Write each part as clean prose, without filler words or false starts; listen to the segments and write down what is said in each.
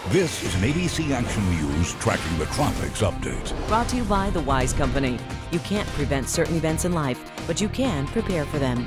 This is an ABC Action News Tracking the Tropics update. Brought to you by the Wise Company. You can't prevent certain events in life, but you can prepare for them.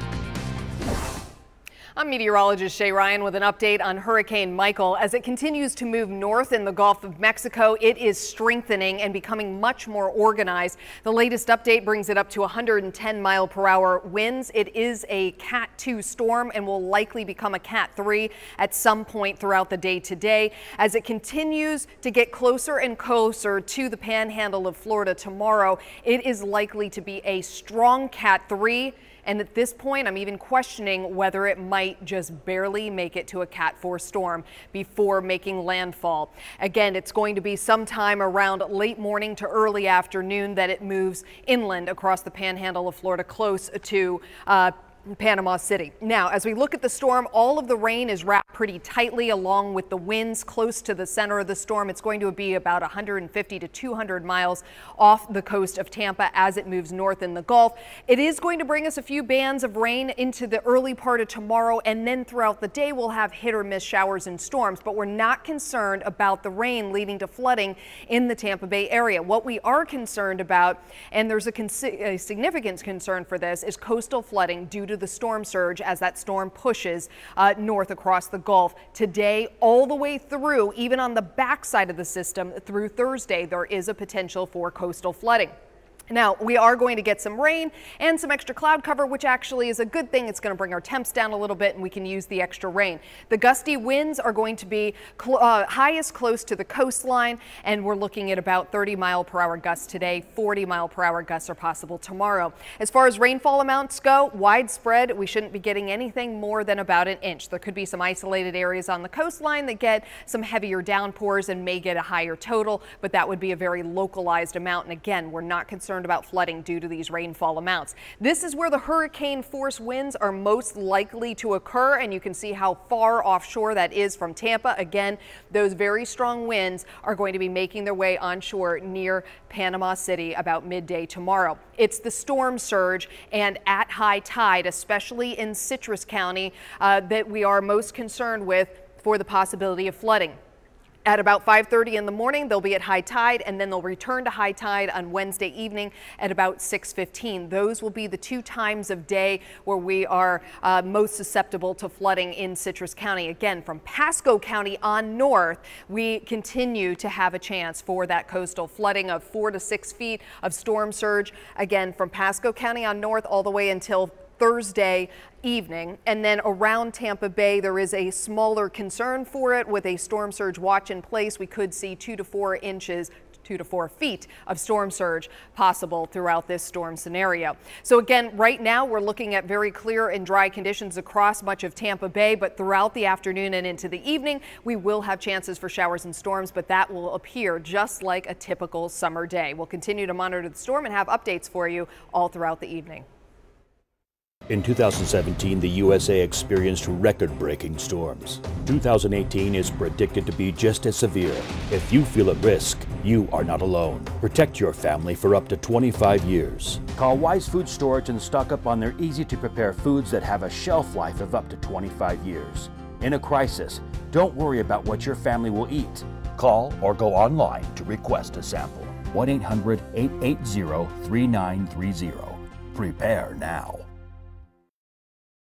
I'm meteorologist Shay Ryan with an update on Hurricane Michael. As it continues to move north in the Gulf of Mexico, it is strengthening and becoming much more organized. The latest update brings it up to 110-mile-per-hour winds. It is a Cat 2 storm and will likely become a Cat 3 at some point throughout the day today. As it continues to get closer and closer to the panhandle of Florida tomorrow, it is likely to be a strong Cat 3. And at this point, I'm even questioning whether it might just barely make it to a Cat 4 storm before making landfall. Again, it's going to be sometime around late morning to early afternoon that it moves inland across the panhandle of Florida, close to Panama City. Now, as we look at the storm, all of the rain is wrapped pretty tightly along with the winds close to the center of the storm. It's going to be about 150 to 200 miles off the coast of Tampa as it moves north in the Gulf. It is going to bring us a few bands of rain into the early part of tomorrow, and then throughout the day we'll have hit or miss showers and storms, but we're not concerned about the rain leading to flooding in the Tampa Bay area. What we are concerned about, and there's a significant concern for this, is coastal flooding due to the storm surge as that storm pushes north across the Gulf. Today, all the way through, even on the backside of the system through Thursday, there is a potential for coastal flooding. Now, we are going to get some rain and some extra cloud cover, which actually is a good thing. It's going to bring our temps down a little bit and we can use the extra rain. The gusty winds are going to be highest close to the coastline, and we're looking at about 30-mile-per-hour gusts today. 40-mile-per-hour gusts are possible tomorrow. As far as rainfall amounts go, widespread, we shouldn't be getting anything more than about an inch. There could be some isolated areas on the coastline that get some heavier downpours and may get a higher total, but that would be a very localized amount. And again, we're not concerned about flooding due to these rainfall amounts. This is where the hurricane force winds are most likely to occur, and you can see how far offshore that is from Tampa. Again, those very strong winds are going to be making their way onshore near Panama City about midday tomorrow. It's the storm surge and at high tide, especially in Citrus County, that we are most concerned with for the possibility of flooding. At about 5:30 in the morning, they'll be at high tide, and then they'll return to high tide on Wednesday evening at about 6:15. Those will be the two times of day where we are most susceptible to flooding in Citrus County. Again, from Pasco County on north, we continue to have a chance for that coastal flooding of 4 to 6 feet of storm surge. Again, from Pasco County on north all the way until Thursday evening, and then around Tampa Bay there is a smaller concern for it. With a storm surge watch in place, we could see 2 to 4 inches, 2 to 4 feet of storm surge possible throughout this storm scenario. So again, right now we're looking at very clear and dry conditions across much of Tampa Bay, but throughout the afternoon and into the evening we will have chances for showers and storms, but that will appear just like a typical summer day. We'll continue to monitor the storm and have updates for you all throughout the evening. In 2017, the USA experienced record-breaking storms. 2018 is predicted to be just as severe. If you feel at risk, you are not alone. Protect your family for up to 25 years. Call Wise Food Storage and stock up on their easy-to-prepare foods that have a shelf life of up to 25 years. In a crisis, don't worry about what your family will eat. Call or go online to request a sample. 1-800-880-3930. Prepare now.